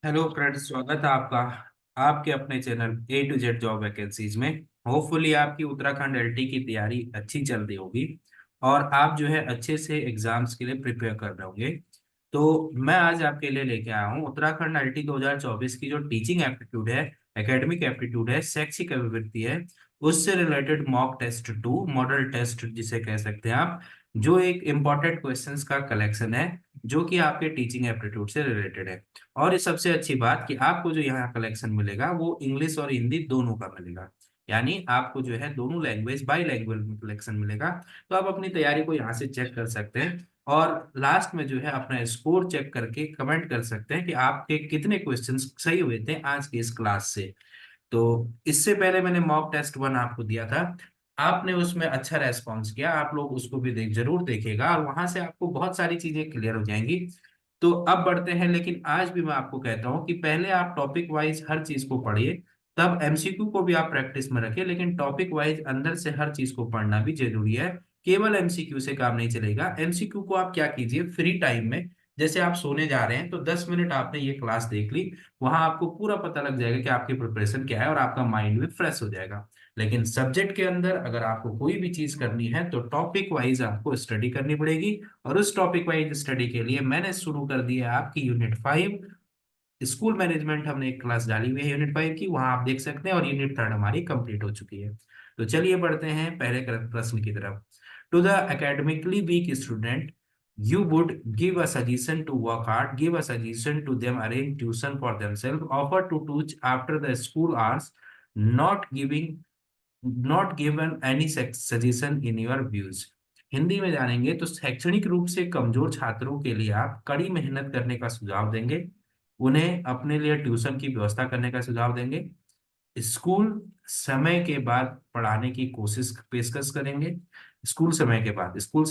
Hello friends, स्वागत है आपका आपके अपने channel A to Z job vacancies में। होपफुली आपकी उत्तराखंड एलटी की तैयारी अच्छी चल रही होगी और आप जो है अच्छे से एग्जाम्स के लिए प्रिपेयर कर रहे होंगे। तो मैं आज आपके लिए लेके आया हूँ उत्तराखंड एलटी 2024 की जो टीचिंग एप्टीट्यूड है, एकेडमिक एप्टीट्यूड है, शैक्षिक अभिवृत्ति है, उससे related mock test to model test जिसे कह सकते हैं आप, जो एक इम्पॉर्टेंट क्वेश्चंस का कलेक्शन है जो कि आपके टीचिंग एप्टीट्यूड से रिलेटेड है। और ये सबसे अच्छी बात कि आपको जो यहाँ कलेक्शन मिलेगा वो इंग्लिश और हिंदी दोनों का मिलेगा। यानी आपको जो है दोनों लैंग्वेज बाई लैंग्वेज में कलेक्शन मिलेगा। तो आप अपनी तैयारी को यहाँ से चेक कर सकते हैं और लास्ट में जो है अपना स्कोर चेक करके कमेंट कर सकते हैं कि आपके कितने क्वेश्चंस सही हुए थे आज की इस क्लास से। तो इससे पहले मैंने मॉक टेस्ट 1 आपको दिया था, आपने उसमें अच्छा रेस्पॉन्स किया। आप लोग उसको भी जरूर देखिएगा और वहां से आपको बहुत सारी चीजें क्लियर हो जाएंगी। तो अब बढ़ते हैं, लेकिन आज भी मैं आपको कहता हूं कि पहले आप टॉपिक वाइज हर चीज को पढ़िए, तब एमसीक्यू को भी आप प्रैक्टिस में रखिए, लेकिन टॉपिक वाइज अंदर से हर चीज को पढ़ना भी जरूरी है। केवल एमसीक्यू से काम नहीं चलेगा। एमसीक्यू को आप क्या कीजिए, फ्री टाइम में जैसे आप सोने जा रहे हैं तो 10 मिनट आपने ये क्लास देख ली, वहां आपको पूरा पता लग जाएगा कि आपकी प्रिपरेशन क्या है और आपका माइंड भी फ्रेश हो जाएगा। लेकिन सब्जेक्ट के अंदर अगर आपको कोई भी चीज करनी है तो टॉपिक वाइज आपको स्टडी करनी पड़ेगी। और उस टॉपिक वाइज स्टडी के लिए मैंने शुरू कर दी है आपकी यूनिट 5। स्कूल मैनेजमेंट हमने एक क्लास डाली हुई है यूनिट 5 की, वहां आप देख सकते हैं, और यूनिट 3 हमारी कंप्लीट हो चुकी है। तो चलिए बढ़ते हैं पहले प्रश्न की तरफ। To the academically weak student you would give a suggestion to work hard, give a suggestion to them, arrange tuition for themselves, offer to teach after the school hours, not giving not given any suggestion in your views। Hindi में जानेंगे तो शैक्षणिक रूप से कमजोर छात्रों के लिए आप कड़ी मेहनत करने का सुझाव देंगे, उन्हें अपने लिए ट्यूशन की व्यवस्था करने का सुझाव देंगे, स्कूल समय के बाद पढ़ाने की कोशिश पेशकश करेंगे। स्कूल के बाद स्कूली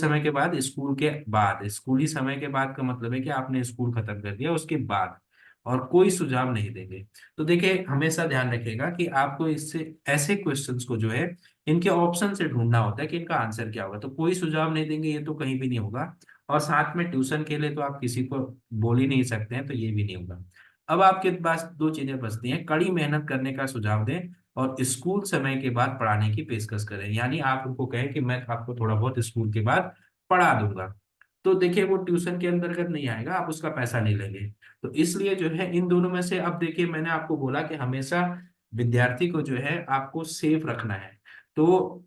समय के बाद का मतलब है कि आपने स्कूल खत्म कर दिया उसके बाद, और कोई सुझाव नहीं देंगे। तो देखिए, हमेशा ध्यान रखिएगा कि आपको इससे ऐसे क्वेश्चंस को जो है इनके ऑप्शन से ढूंढना होता है कि इनका आंसर क्या होगा। तो कोई सुझाव नहीं देंगे ये तो कहीं भी नहीं होगा, और साथ में ट्यूशन के लिए तो आप किसी को बोल ही नहीं सकते हैं, तो ये भी नहीं होगा। अब आपके पास दो चीजें बचती हैं, कड़ी मेहनत करने का सुझाव दें और स्कूल समय के बाद पढ़ाने की पेशकश करें। यानी आप उनको कहें कि मैं आपको थोड़ा बहुत स्कूल के बाद पढ़ा दूंगा। तो देखिए, वो ट्यूशन के अंतर्गत नहीं आएगा, आप उसका पैसा नहीं लेंगे। तो इसलिए जो है इन दोनों में से, अब देखिए मैंने आपको बोला कि हमेशा विद्यार्थी को जो है आपको सेफ रखना है। तो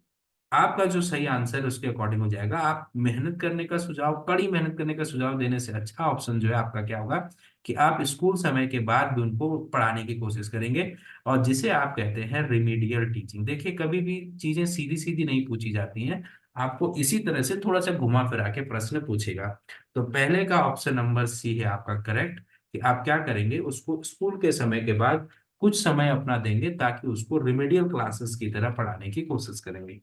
आपका जो सही आंसर है उसके अकॉर्डिंग हो जाएगा। आप मेहनत करने का सुझाव, कड़ी मेहनत करने का सुझाव देने से अच्छा ऑप्शन जो है आपका क्या होगा कि आप स्कूल समय के बाद भी उनको पढ़ाने की कोशिश करेंगे। और जिसे आप कहते हैं रिमीडियल टीचिंग। देखिए, कभी भी चीजें सीधी सीधी नहीं पूछी जाती हैं, आपको इसी तरह से थोड़ा सा घुमा फिरा के प्रश्न पूछेगा। तो पहले का ऑप्शन नंबर सी है आपका करेक्ट, कि आप क्या करेंगे, उसको स्कूल के समय के बाद कुछ समय अपना देंगे ताकि उसको रिमीडियल क्लासेस की तरह पढ़ाने की कोशिश करेंगे।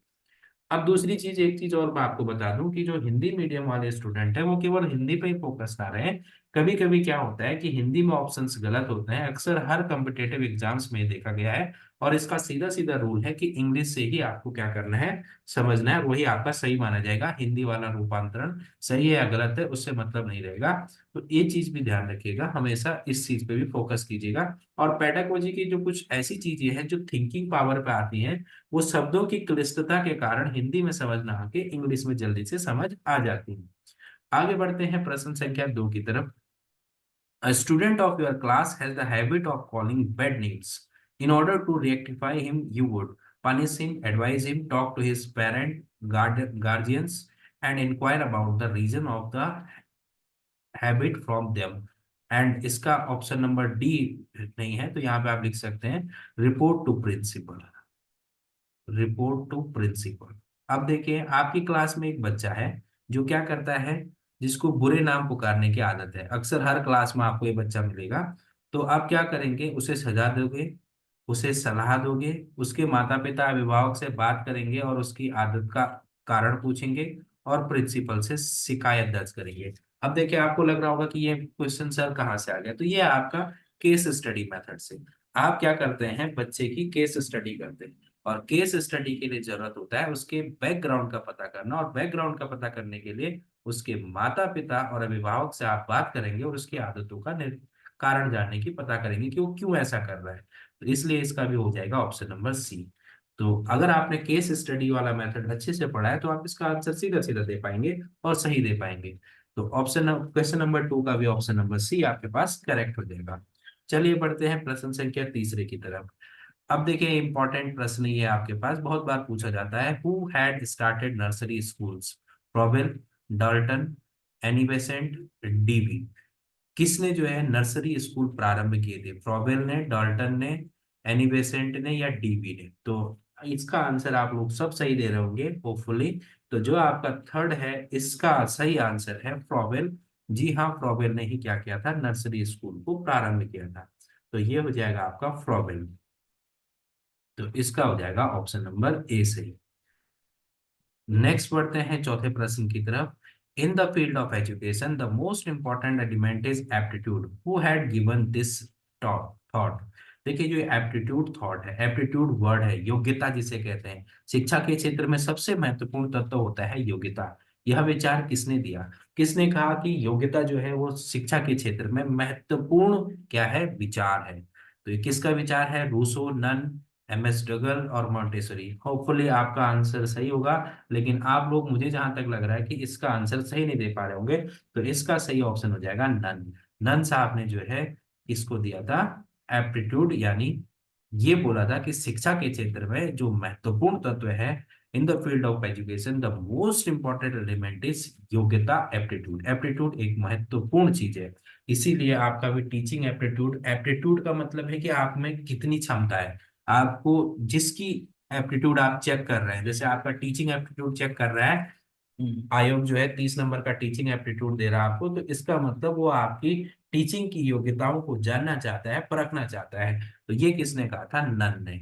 अब दूसरी चीज, एक चीज और मैं आपको बता दूं कि जो हिंदी मीडियम वाले स्टूडेंट हैं वो केवल हिंदी पे ही फोकस ना रहे। कभी कभी क्या होता है कि हिंदी में ऑप्शंस गलत होते हैं, अक्सर हर कम्पिटेटिव एग्जाम्स में देखा गया है। और इसका सीधा सीधा रूल है कि इंग्लिश से ही आपको क्या करना है, समझना है, और वही आपका सही माना जाएगा। हिंदी वाला रूपांतरण सही है या गलत है उससे मतलब नहीं रहेगा। तो ये चीज भी ध्यान रखिएगा, हमेशा इस चीज पे भी फोकस कीजिएगा। और पेडागोजी की जो कुछ ऐसी चीजें हैं जो थिंकिंग पावर पे आती हैं, वो शब्दों की क्लिष्टता के कारण हिंदी में समझ ना आके इंग्लिश में जल्दी से समझ आ जाती है। आगे बढ़ते हैं प्रश्न संख्या 2 की तरफ। A student of your class has the habit of calling bad names. In order to rectify him, you would punish him, advise him, talk to his guardians, and inquire about the reason of the habit from them। And इसका option number D नहीं है, तो यहाँ पे आप लिख सकते हैं report to principal. Report to principal. अब देखिए, आपकी क्लास में एक बच्चा है जो क्या करता है, जिसको बुरे नाम पुकारने की आदत है। अक्सर हर क्लास में आपको ये बच्चा मिलेगा। तो आप क्या करेंगे, उसे सजा दोगे, उसे सलाह दोगे, उसके माता पिता अभिभावक से बात करेंगे और उसकी आदत का कारण पूछेंगे, और प्रिंसिपल से शिकायत दर्ज करेंगे। अब देखिए, आपको लग रहा होगा कि ये क्वेश्चन सर कहाँ से आ गया, तो ये आपका केस स्टडी मेथड से। आप क्या करते हैं, बच्चे की केस स्टडी करते हैं। और केस स्टडी के लिए जरूरत होता है उसके बैकग्राउंड का पता करना, और बैकग्राउंड का पता करने के लिए उसके माता पिता और अभिभावक से आप बात करेंगे और उसकी आदतों का कारण जानने की, पता करेंगे कि वो क्यों ऐसा कर रहा है। तो इसलिए इसका भी हो जाएगा ऑप्शन नंबर सी। तो अगर आपने केस स्टडी वाला मेथड अच्छे से पढ़ा है तो आप इसका आंसर सीधा सीधा दे पाएंगे और सही दे पाएंगे। तो ऑप्शन क्वेश्चन नंबर 2 का भी ऑप्शन नंबर सी आपके पास करेक्ट हो जाएगा। चलिए बढ़ते हैं प्रश्न संख्या तीसरे की तरफ। अब देखिए इंपॉर्टेंट प्रश्न ये आपके पास बहुत बार पूछा जाता है, who had started nursery schools? Froebel, Dalton, Annie Besant, Dewey. किसने जो है नर्सरी स्कूल प्रारंभ किए थे? फ्रॉबेल ने, डाल्टन ने, एनी बेसेंट ने या डीवी ने? तो इसका आंसर आप लोग सब सही दे रहे होंगे होपफुली। तो जो आपका थर्ड है इसका सही आंसर है फ्रॉबेल। जी हाँ, फ्रॉबेल ने ही क्या किया था, नर्सरी स्कूल को प्रारंभ किया था। तो ये हो जाएगा आपका फ्रॉबेल। तो इसका हो जाएगा ऑप्शन नंबर ए सही। नेक्स्ट बढ़ते हैं चौथे प्रश्न की तरफ। In the field of education the most important element is aptitude, who had given this thought? देखिए जो एप्टीट्यूड थॉट है, एप्टीट्यूड वर्ड है, योग्यता जिसे कहते हैं, शिक्षा के क्षेत्र में सबसे महत्वपूर्ण तत्व होता है योग्यता। यह विचार किसने दिया? किसने कहा कि योग्यता जो है वो शिक्षा के क्षेत्र में महत्वपूर्ण क्या है, विचार है? तो ये किसका विचार है? रूसो, नन, एमएस डगल और मॉन्टेसरी। होपफुली आपका आंसर सही होगा, लेकिन आप लोग मुझे जहां तक लग रहा है कि इसका आंसर सही नहीं दे पा रहे होंगे। तो इसका सही ऑप्शन हो जाएगा नन। नन साहब ने जो है इसको दिया था एप्टीट्यूड, यानी ये बोला था कि शिक्षा के क्षेत्र में जो महत्वपूर्ण तत्व है in the field of education the most important element is योग्यता, एप्टीट्यूड। एप्टीट्यूड एक महत्वपूर्ण चीज है। इसीलिए आपका भी टीचिंग एप्टीट्यूड, एप्टीट्यूड का मतलब है कि आप में कितनी क्षमता है, आपको जिसकी एप्टीट्यूड आप चेक कर रहे हैं। जैसे आपका टीचिंग एप्टीट्यूड चेक कर रहा है आयोग जो है, 30 नंबर का टीचिंग एप्टीट्यूड दे रहा है आपको, तो इसका मतलब वो आपकी टीचिंग की योग्यताओं को जानना चाहता है, परखना चाहता है। तो ये किसने कहा था? नन ने।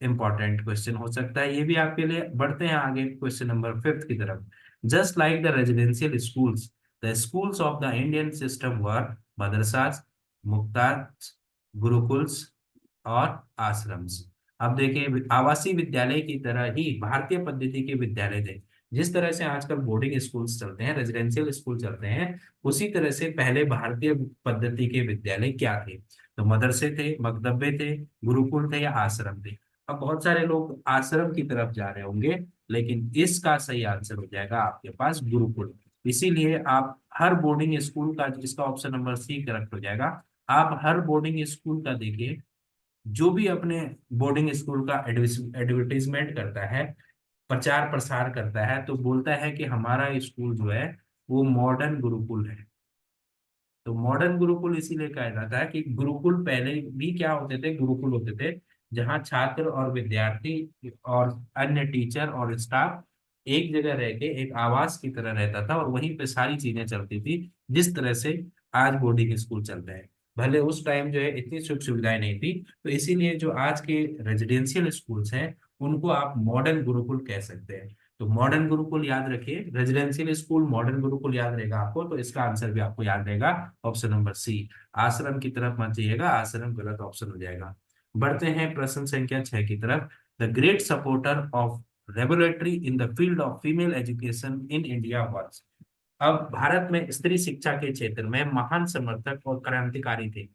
इंपॉर्टेंट क्वेश्चन हो सकता है ये भी आपके लिए। बढ़ते हैं आगे क्वेश्चन नंबर 5 की तरफ। Just like the residential schools the schools of the Indian system were madrasas, मुक्ताज, गुरुकुल्स और आश्रम्स। अब देखिए आवासीय विद्यालय की तरह ही भारतीय पद्धति के विद्यालय थे। जिस तरह से आजकल बोर्डिंग स्कूल्स चलते हैं, रेजिडेंशियल स्कूल चलते हैं, उसी तरह से पहले भारतीय पद्धति के विद्यालय क्या थे? तो मदरसे थे, मकतबे थे, गुरुकुल थे या आश्रम थे? अब बहुत सारे लोग आश्रम की तरफ जा रहे होंगे, लेकिन इसका सही आंसर हो जाएगा आपके पास गुरुकुल। इसीलिए आप हर बोर्डिंग स्कूल का, इसका ऑप्शन नंबर सी करेक्ट हो जाएगा। आप हर बोर्डिंग स्कूल का देखिए, जो भी अपने बोर्डिंग स्कूल का एडवर्टीजमेंट करता है, प्रचार प्रसार करता है, तो बोलता है कि हमारा स्कूल जो है वो मॉडर्न गुरुकुल है। तो मॉडर्न गुरुकुल इसीलिए कहा जाता है कि गुरुकुल पहले भी क्या होते थे, गुरुकुल होते थे जहाँ छात्र और विद्यार्थी और अन्य टीचर और स्टाफ एक जगह रह के एक आवास की तरह रहता था, और वहीं पे सारी चीजें चलती थी जिस तरह से आज बोर्डिंग स्कूल चल रहे हैं। भले उस टाइम जो है इतनी सुख सुविधाएं नहीं थी, तो इसीलिए जो आज के रेजिडेंशियल स्कूल्स हैं उनको आप मॉडर्न गुरुकुल कह सकते हैं। तो मॉडर्न गुरुकुल याद रखिए, रेजिडेंशियल स्कूल मॉडर्न गुरुकुल याद रहेगा आपको, तो इसका आंसर भी आपको याद रहेगा ऑप्शन नंबर सी। आश्रम की तरफ मत जाइएगा, आश्रम गलत ऑप्शन हो जाएगा। बढ़ते हैं प्रश्न संख्या 6 की तरफ। The great supporter of regulatory in the field of female education in India was. अब भारत में स्त्री शिक्षा के क्षेत्र में महान समर्थक और क्रांतिकारी थे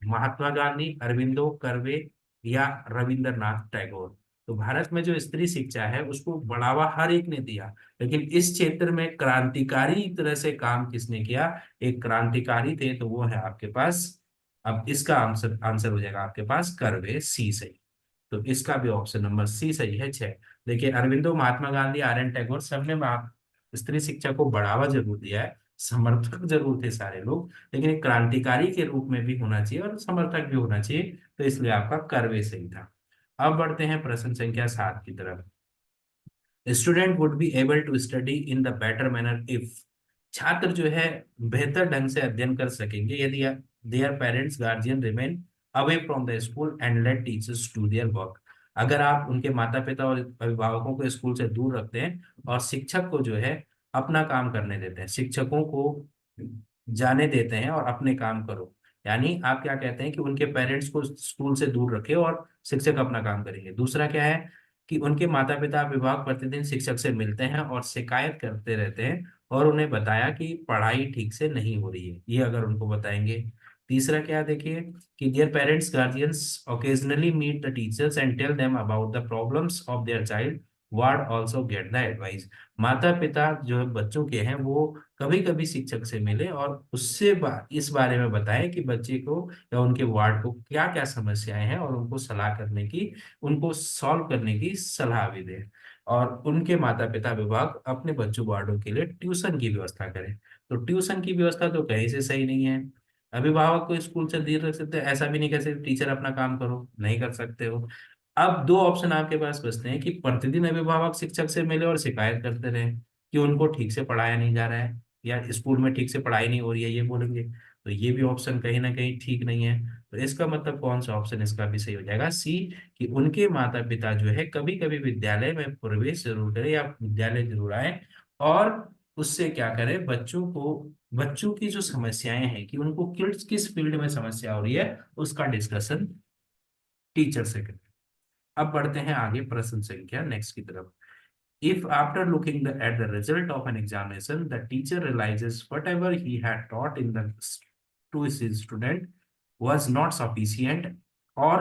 महात्मा गांधी, अरविंदो कर्वे या रविंद्रनाथ टैगोर। तो भारत में जो स्त्री शिक्षा है उसको बढ़ावा हर एक ने दिया, लेकिन इस क्षेत्र में क्रांतिकारी तरह से काम किसने किया? एक क्रांतिकारी थे, तो वो है आपके पास। अब इसका आंसर आंसर हो जाएगा आपके पास कर्वे, सी सही। तो इसका भी ऑप्शन नंबर सी सही है, 6। देखिए अरविंदो, महात्मा गांधी, आर एन टैगोर, सबने स्त्री शिक्षा को बढ़ावा जरूर दिया है, समर्थक जरूर थे सारे लोग, लेकिन एक क्रांतिकारी के रूप में भी होना चाहिए और समर्थक भी होना चाहिए। तो इसलिए आपका कर्वे सही था। अब बढ़ते हैं प्रश्न संख्या 7 की तरफ। Student would be able to study in the better manner if. छात्र जो है बेहतर ढंग से अध्ययन कर सकेंगे यदि their parents guardian remain away from the school and let teachers do their work. अगर आप उनके माता पिता और अभिभावकों को स्कूल से दूर रखते हैं और शिक्षक को जो है अपना काम करने देते हैं, शिक्षकों को जाने देते हैं और अपने काम करो, यानी आप क्या कहते हैं कि उनके पेरेंट्स को स्कूल से दूर रखे और शिक्षक अपना काम करेंगे। दूसरा क्या है कि उनके माता पिता अभिभावक प्रतिदिन शिक्षक से मिलते हैं और शिकायत करते रहते हैं और उन्हें बताया कि पढ़ाई ठीक से नहीं हो रही है, ये अगर उनको बताएंगे। तीसरा क्या देखिए कि their parents guardians occasionally meet the teachers and tell them about the problems of their child, ward also get the advice. माता पिता जो है बच्चों के हैं वो कभी कभी शिक्षक से मिले और उससे इस बारे में बताएं कि बच्चे को या उनके वार्ड को क्या क्या समस्याएं हैं, और उनको सलाह करने की, उनको सॉल्व करने की सलाह भी दें। और उनके माता पिता विभाग अपने बच्चों वार्डों के लिए ट्यूशन की व्यवस्था करें। तो ट्यूशन की व्यवस्था तो कहीं से सही नहीं है। अभिभावक को स्कूल से दूर रख सकते हैं, ऐसा भी नहीं कह सकते टीचर अपना काम करो, नहीं कर सकते हो। अब दो ऑप्शन आपके पास बचते हैं कि प्रतिदिन अभिभावक शिक्षक से मिले और शिकायत करते रहे कि उनको ठीक से पढ़ाया नहीं जा रहा है या स्कूल में ठीक से पढ़ाई नहीं हो रही है, ये बोलेंगे। तो ये भी ऑप्शन कहीं ना कहीं ठीक नहीं है। तो इसका मतलब कौन सा ऑप्शन इसका भी सही हो जाएगा, सी, कि उनके माता पिता जो है कभी कभी विद्यालय में प्रवेश जरूर करें या विद्यालय जरूर आए, और उससे क्या करें, बच्चों की जो समस्याएं हैं कि उनको किस किस फील्ड में समस्या हो रही है उसका डिस्कशन टीचर से करें। अब बढ़ते हैं आगे प्रश्न संख्या नेक्स्ट की तरफ। If after looking at the result of an examination the teacher realises whatever he had taught in the to his student was not sufficient, or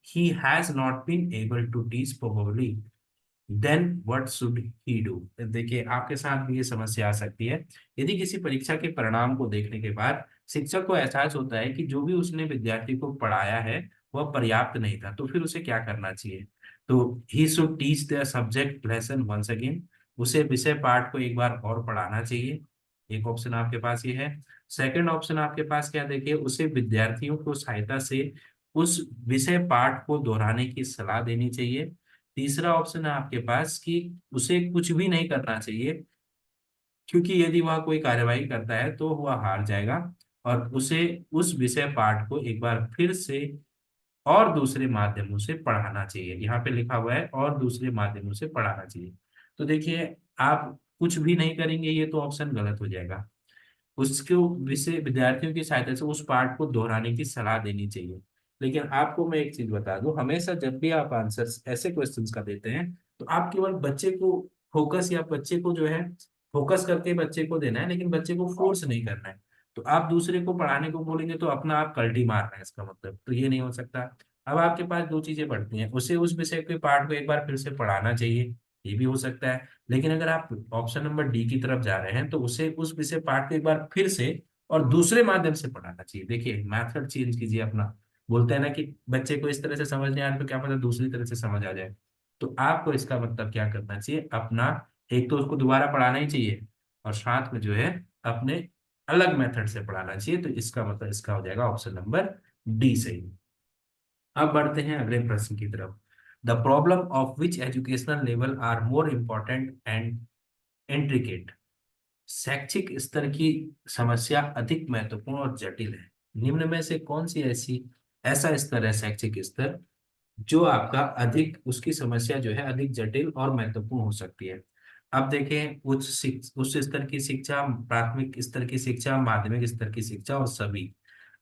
he has not been able to teach probably, then what should he do. देखिए आपके साथ भी ये समस्या आ सकती है। यदि किसी परीक्षा के परिणाम को देखने के बाद शिक्षक को एहसास होता है कि जो भी उसने विद्यार्थी को पढ़ाया है वह पर्याप्त नहीं था, तो फिर उसे क्या करना चाहिए। तो he should teach the subject lesson once again, उसे विषय पाठ को एक बार और पढ़ाना चाहिए। एक ऑप्शन आपके पास ये है। सेकंड ऑप्शन आपके पास क्या, देखिए उसे विद्यार्थियों को सहायता से उस विषय पाठ को दोहराने की सलाह देनी चाहिए। तीसरा ऑप्शन है आपके पास कि उसे कुछ भी नहीं करना चाहिए, क्योंकि यदि वह कोई कार्यवाही करता है तो वह हार जाएगा, और उसे उस विषय पाठ को एक बार फिर से और दूसरे माध्यमों से पढ़ाना चाहिए। यहाँ पे लिखा हुआ है और दूसरे माध्यमों से पढ़ाना चाहिए। तो देखिए आप कुछ भी नहीं करेंगे, ये तो ऑप्शन गलत हो जाएगा। उसको विषय विद्यार्थियों की सहायता से उस पाठ को दोहराने की सलाह देनी चाहिए। लेकिन आपको मैं एक चीज बता दूं, हमेशा जब भी आप आंसर ऐसे क्वेश्चंस का देते हैं तो आप केवल बच्चे को फोकस, या बच्चे को जो है फोकस करके बच्चे को देना है, लेकिन बच्चे को फोर्स नहीं करना है। तो आप दूसरे को पढ़ाने को बोलेंगे तो अपना आप कल्टी मार रहे हैं, इसका मतलब तो ये नहीं हो सकता। अब आपके पास दो चीजें बढ़ती हैं, उसे उस विषय के पाठ को एक बार फिर से पढ़ाना चाहिए, ये भी हो सकता है। लेकिन अगर आप ऑप्शन नंबर डी की तरफ जा रहे हैं तो उसे उस विषय पाठ को एक बार फिर से और दूसरे माध्यम से पढ़ाना चाहिए। देखिए मेथड चेंज कीजिए अपना। बोलते हैं ना कि बच्चे को इस तरह से समझ नहीं आ रहा तो क्या पता दूसरी तरह से समझ आ जाए। तो आपको इसका मतलब क्या करना चाहिए, अपना एक तो उसको दोबारा पढ़ाना ही चाहिए, और साथ में जो है अपने अलग मेथड से पढ़ाना चाहिए। तो इसका मतलब इसका हो जाएगा ऑप्शन नंबर डी सही। अब बढ़ते हैं अगले प्रश्न की तरफ। The problem of which educational level are more important and intricate. शैक्षिक स्तर की समस्या अधिक महत्वपूर्ण और जटिल है। निम्न में से कौन सी ऐसी ऐसा स्तर है शैक्षिक स्तर जो आपका अधिक, उसकी समस्या जो है अधिक जटिल और महत्वपूर्ण हो सकती है। अब देखें उच्च स्तर की शिक्षा, प्राथमिक स्तर की शिक्षा, माध्यमिक स्तर की शिक्षा और सभी।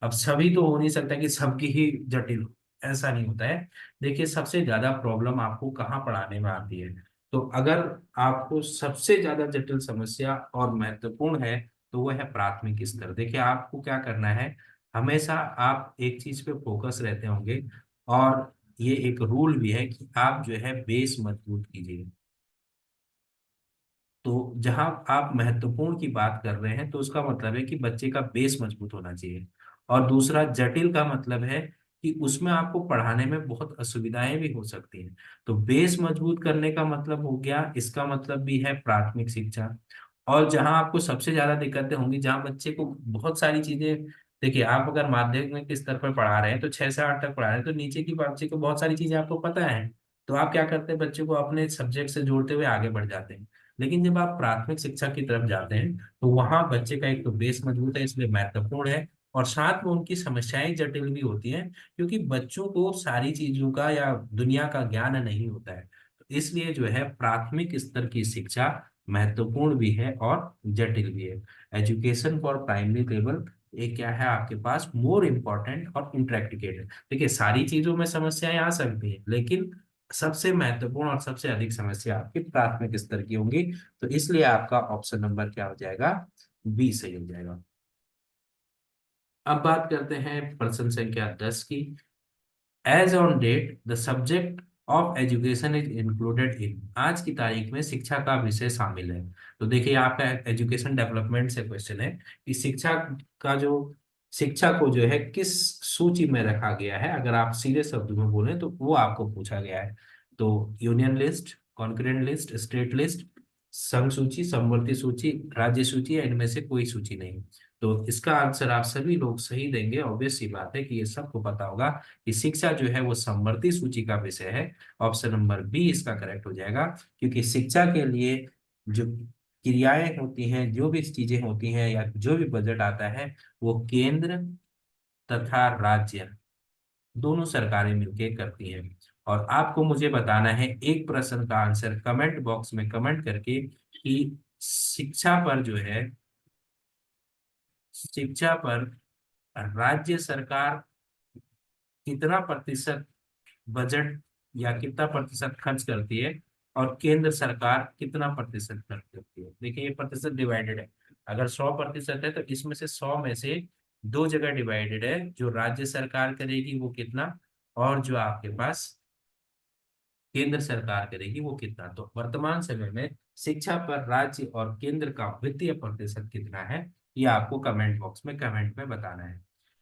अब सभी तो हो नहीं सकता कि सबकी ही जटिल हो, ऐसा नहीं होता है। देखिए सबसे ज्यादा प्रॉब्लम आपको कहाँ पढ़ाने में आती है। तो अगर आपको सबसे ज्यादा जटिल समस्या और महत्वपूर्ण है तो वह है प्राथमिक स्तर। देखिए आपको क्या करना है, हमेशा आप एक चीज पे फोकस रहते होंगे, और ये एक रूल भी है कि आप जो है बेस मजबूत कीजिए। तो जहां आप महत्वपूर्ण की बात कर रहे हैं तो उसका मतलब है कि बच्चे का बेस मजबूत होना चाहिए। और दूसरा जटिल का मतलब है कि उसमें आपको पढ़ाने में बहुत असुविधाएं भी हो सकती हैं। तो बेस मजबूत करने का मतलब हो गया, इसका मतलब भी है प्राथमिक शिक्षा। और जहां आपको सबसे ज्यादा दिक्कतें होंगी, जहां बच्चे को बहुत सारी चीजें, देखिए आप अगर माध्यमिक स्तर पर पढ़ा रहे हैं तो 6 से 8 तक पढ़ा रहे हैं तो नीचे की बच्चे को बहुत सारी चीजें आपको पता है। तो आप क्या करते हैं, बच्चे को अपने सब्जेक्ट से जोड़ते हुए आगे बढ़ जाते हैं। लेकिन जब आप प्राथमिक शिक्षा की तरफ जाते हैं तो वहां बच्चे का एक तो बेस मजबूत है, इसलिए महत्वपूर्ण है। और साथ में उनकी समस्याएं जटिल भी होती हैं, क्योंकि बच्चों को सारी चीजों का या दुनिया का ज्ञान नहीं होता है। तो इसलिए जो है प्राथमिक स्तर की शिक्षा महत्वपूर्ण भी है और जटिल भी है। एजुकेशन फॉर प्राइमरी लेवल ये क्या है आपके पास, मोर इम्पोर्टेंट और इंट्रैक्टिकेट है। देखिए सारी चीजों में समस्याएं आ सकती हैं, लेकिन सबसे महत्वपूर्ण और सबसे अधिक समस्या आपकी प्राथमिक स्तर की होंगी। तो इसलिए आपका ऑप्शन नंबर क्या हो जाएगा, बी सही हो जाएगा। अब बात करते हैं प्रश्न संख्या 10 की। As on date the subject of education is included in, आज की तारीख में शिक्षा का विषय शामिल है। तो देखिए आपका एजुकेशन डेवलपमेंट से क्वेश्चन है कि शिक्षा का जो, शिक्षा को जो है किस सूची में रखा गया है, अगर आप सीधे शब्द में बोले तो वो आपको पूछा गया है। तो union list, concurrent list, state list, संघ सूची, समवर्ती सूची, राज्य सूची, या इनमें से कोई सूची नहीं। तो इसका आंसर आप सभी लोग सही देंगे। ऑब्वियस सी बात है कि ये सबको पता होगा कि शिक्षा जो है वो समवर्ती सूची का विषय है। ऑप्शन नंबर बी इसका करेक्ट हो जाएगा, क्योंकि शिक्षा के लिए जो क्रियाएं होती हैं, जो भी चीजें होती हैं, या जो भी बजट आता है, वो केंद्र तथा राज्य दोनों सरकारें मिलकर करती हैं। और आपको मुझे बताना है एक प्रश्न का आंसर कमेंट बॉक्स में कमेंट करके कि शिक्षा पर जो है, शिक्षा पर राज्य सरकार कितना प्रतिशत बजट या कितना प्रतिशत खर्च करती है, और केंद्र सरकार कितना प्रतिशत खर्च करती है। देखिए ये प्रतिशत डिवाइडेड है। अगर 100% है तो इसमें से 100 में से दो जगह डिवाइडेड है, जो राज्य सरकार करेगी वो कितना, और जो आपके पास केंद्र सरकार करेगी वो कितना। तो वर्तमान समय में शिक्षा पर राज्य और केंद्र का वित्तीय प्रतिशत कितना है, ये आपको कमेंट बॉक्स में कमेंट में बताना है।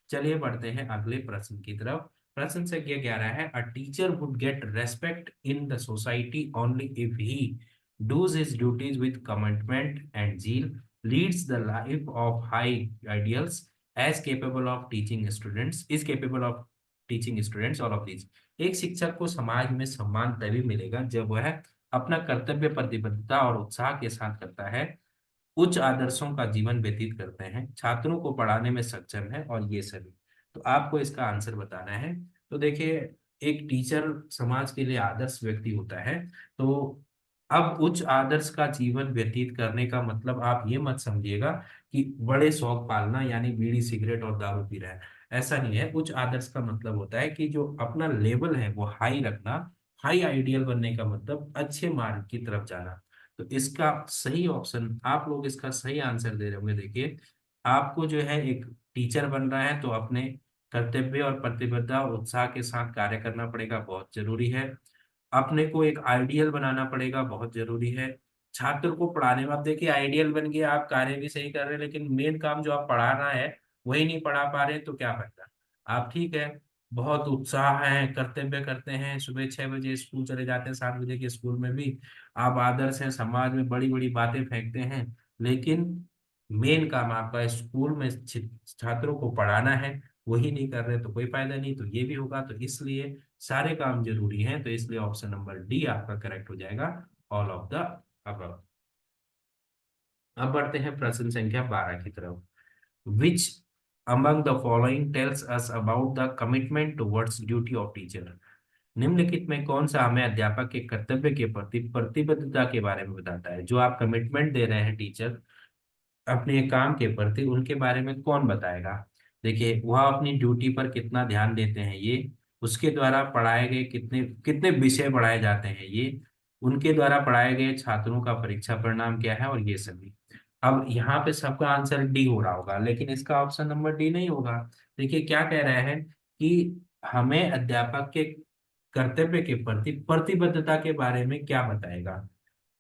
चलिए बढ़ते हैं अगले प्रश्न की तरफ। प्रश्न संख्या 11 है, a teacher would get respect in the society only if he does his duties with commitment and zeal, leads the life of high ideals, as capable of teaching students, is capable of teaching students, all of these. एक शिक्षक को समाज में सम्मान तभी मिलेगा जब वह अपना कर्तव्य प्रतिबद्धता और उत्साह के साथ करता है, उच्च आदर्शों का जीवन व्यतीत करते हैं, छात्रों को पढ़ाने में सक्षम है, और ये सभी। तो आपको इसका आंसर बताना है। तो देखिए एक टीचर समाज के लिए आदर्श व्यक्ति होता है। तो अब उच्च आदर्श का जीवन व्यतीत करने का मतलब आप ये मत समझिएगा कि बड़े शौक पालना यानी बीड़ी सिगरेट और दारू पी रहा है। ऐसा नहीं है। उच्च आदर्श का मतलब होता है कि जो अपना लेवल है वो हाई रखना। हाई आइडियल बनने का मतलब अच्छे मार्ग की तरफ जाना। तो इसका सही ऑप्शन, आप लोग इसका सही आंसर दे रहे होंगे। देखिए आपको जो है एक टीचर बन रहा है तो अपने कर्तव्य और प्रतिबद्धता और उत्साह के साथ कार्य करना पड़ेगा, बहुत जरूरी है। अपने को एक आइडियल बनाना पड़ेगा, बहुत जरूरी है। छात्र को पढ़ाने में, आप देखिए आइडियल बन गया, आप कार्य भी सही कर रहे हैं, लेकिन मेन काम जो आप पढ़ाना है वही नहीं पढ़ा पा रहे, तो क्या फायदा। आप ठीक है, बहुत उत्साह है, कर्तव्य करते हैं, सुबह 6 बजे स्कूल चले जाते हैं, 7 बजे के स्कूल में भी आप आदर्श हैं, समाज में बड़ी बड़ी बातें फेंकते हैं, लेकिन मेन काम आपका स्कूल में छात्रों को पढ़ाना है, वही नहीं कर रहे तो कोई फायदा नहीं। तो ये भी होगा। तो इसलिए सारे काम जरूरी हैं। तो इसलिए ऑप्शन नंबर डी आपका करेक्ट हो जाएगा, ऑल ऑफ द अबव। अब बढ़ते हैं प्रश्न संख्या 12 की तरफ। विच among the following tells us about the commitment towards duty of teacher, निम्नलिखित में कौन सा हमें अध्यापक के कर्तव्य के प्रति प्रतिबद्धता के बारे में बताता है। जो आप कमिटमेंट दे रहे हैं टीचर अपने काम के प्रति, उनके बारे में कौन बताएगा। देखिए वह अपनी ड्यूटी पर कितना ध्यान देते हैं, ये उसके द्वारा पढ़ाए गए कितने कितने विषय पढ़ाए जाते हैं, ये उनके द्वारा पढ़ाए गए छात्रों का परीक्षा परिणाम क्या है, और ये सभी। अब यहाँ पे सबका आंसर डी हो रहा होगा, लेकिन इसका ऑप्शन नंबर डी नहीं होगा। देखिए क्या कह रहे हैं कि हमें अध्यापक के कर्तव्य के प्रति प्रतिबद्धता के बारे में क्या बताएगा।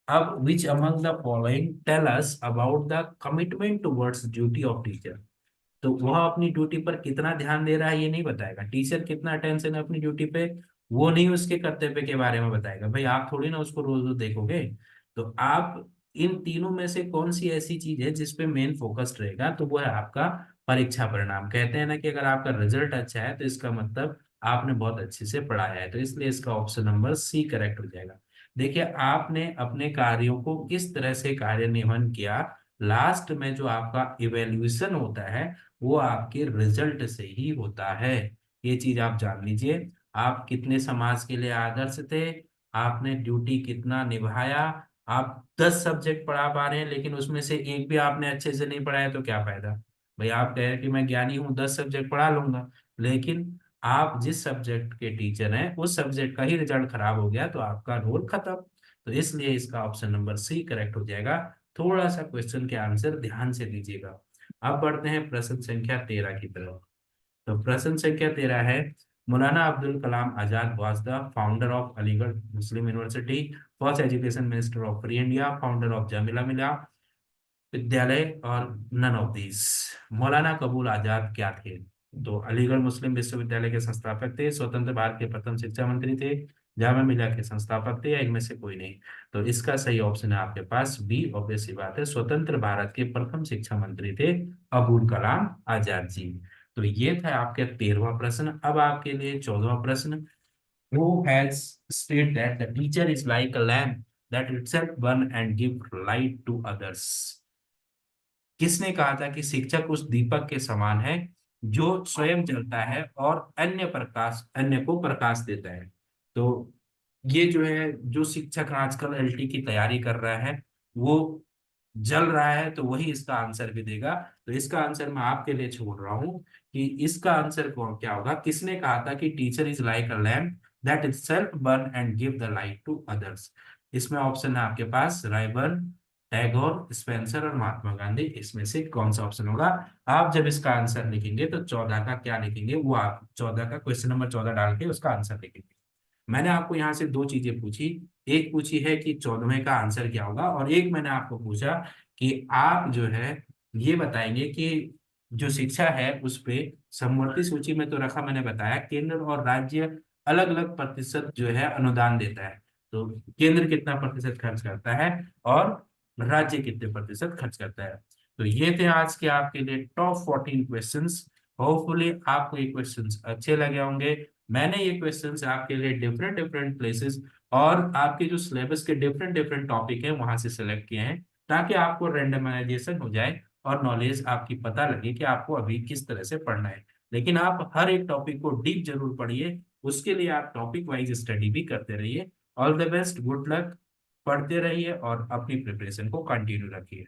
अब which among the following tell us about the commitment towards duty of teacher. तो वह अपनी ड्यूटी पर कितना ध्यान दे रहा है ये नहीं बताएगा। टीचर कितना अटेंशन है अपनी ड्यूटी पे, वो नहीं उसके कर्तव्य के बारे में बताएगा। भाई आप थोड़ी ना उसको रोज रोज देखोगे। तो आप इन तीनों में से कौन सी ऐसी चीज है जिसपे मेन फोकस्ड रहेगा, तो वो है आपका परीक्षा परिणाम। कहते हैं ना कि अगर आपका रिजल्ट अच्छा है तो इसका मतलब आपने बहुत अच्छे से पढ़ाया है। तो इसलिए इसका ऑप्शन नंबर सी करेक्ट हो जाएगा। देखिए आपने अपने कार्यों को किस तरह से कार्यान्वयन किया, लास्ट में जो आपका इवेल्युएशन होता है वो आपके रिजल्ट से ही होता है। ये चीज आप जान लीजिए। आप कितने समाज के लिए आदर्श थे, आपने ड्यूटी कितना निभाया। आप 10 सब्जेक्ट पढ़ा पा रहे हैं लेकिन उसमें से एक भी आपने अच्छे से नहीं पढ़ाया तो क्या फायदा। भाई आप कह रहे हैं कि मैं ज्ञानी हूँ, 10 सब्जेक्ट पढ़ा लूंगा, लेकिन आप जिस सब्जेक्ट के टीचर हैं उस सब्जेक्ट का ही रिजल्ट खराब हो गया तो आपका रोल खत्म। तो इसलिए इसका ऑप्शन नंबर सी करेक्ट हो जाएगा। थोड़ा सा क्वेश्चन के आंसर ध्यान से दीजिएगा। अब बढ़ते हैं प्रश्न संख्या 13 की तरफ। तो प्रश्न संख्या 13 है, Maulana Abdul Kalam Azad was the founder of Aligarh Muslim University, first education minister of free India, founder of Jamia Millia Vidyalaya, और नन ऑफ दीज। मौलाना कबूल आजाद क्या थे? तो अलीगढ़ मुस्लिम विश्वविद्यालय के संस्थापक थे, स्वतंत्र भारत के प्रथम शिक्षा मंत्री थे, जामिया मिलिया के संस्थापक थे, या इनमें से कोई नहीं? तो इसका सही ऑप्शन है आपके पास बी, ऑब्वियस सी बात है, स्वतंत्र भारत के प्रथम शिक्षा मंत्री थे अबुल कलाम आजाद जी। तो ये था आपके 13वां प्रश्न। अब आपके लिए 14वां प्रश्न। Who has stated that the teacher is like a lamp that itself burn and give light to others? किसने कहा था कि शिक्षक उस दीपक के समान है जो स्वयं जलता है और अन्य को प्रकाश देता है? तो ये जो है, जो शिक्षक आजकल एलटी की तैयारी कर रहा है वो जल रहा है, तो वही इसका आंसर भी देगा। तो इसका आंसर मैं आपके लिए छोड़ रहा हूँ कि इसका आंसर कौन क्या होगा। किसने कहा था कि teacher is like a lamp that itself burn and give the light to others? इसमें ऑप्शन है आपके पास रायबर्न, टैगोर, स्पेंसर और महात्मा गांधी। इसमें से कौन सा ऑप्शन होगा? आप जब इसका आंसर लिखेंगे तो 14 का क्या लिखेंगे, वो आप 14 का क्वेश्चन नंबर 14 डाल के उसका आंसर लिखेंगे। मैंने आपको यहाँ से दो चीजें पूछी। एक पूछी है कि 14वें का आंसर क्या होगा, और एक मैंने आपको पूछा कि आप जो है ये बताएंगे कि जो शिक्षा है उस पे समवर्ती सूची में तो रखा, मैंने बताया केंद्र और राज्य अलग अलग प्रतिशत जो है अनुदान देता है। तो केंद्र कितना प्रतिशत खर्च करता है और राज्य कितने प्रतिशत खर्च करता है? तो ये थे आज के आपके लिए टॉप 14 क्वेश्चंस। होपफुली आपको ये क्वेश्चंस अच्छे लगे होंगे। मैंने ये क्वेश्चंस आपके लिए डिफरेंट डिफरेंट प्लेसेस और आपके जो सिलेबस के डिफरेंट डिफरेंट टॉपिक हैं वहां से सिलेक्ट किए हैं, ताकि आपको रैंडमाइजेशन हो जाए और नॉलेज आपकी पता लगे कि आपको अभी किस तरह से पढ़ना है। लेकिन आप हर एक टॉपिक को डीप जरूर पढ़िए, उसके लिए आप टॉपिक वाइज स्टडी भी करते रहिए। All the best, good luck, पढ़ते रहिए और अपनी प्रिपरेशन को कंटिन्यू रखिए।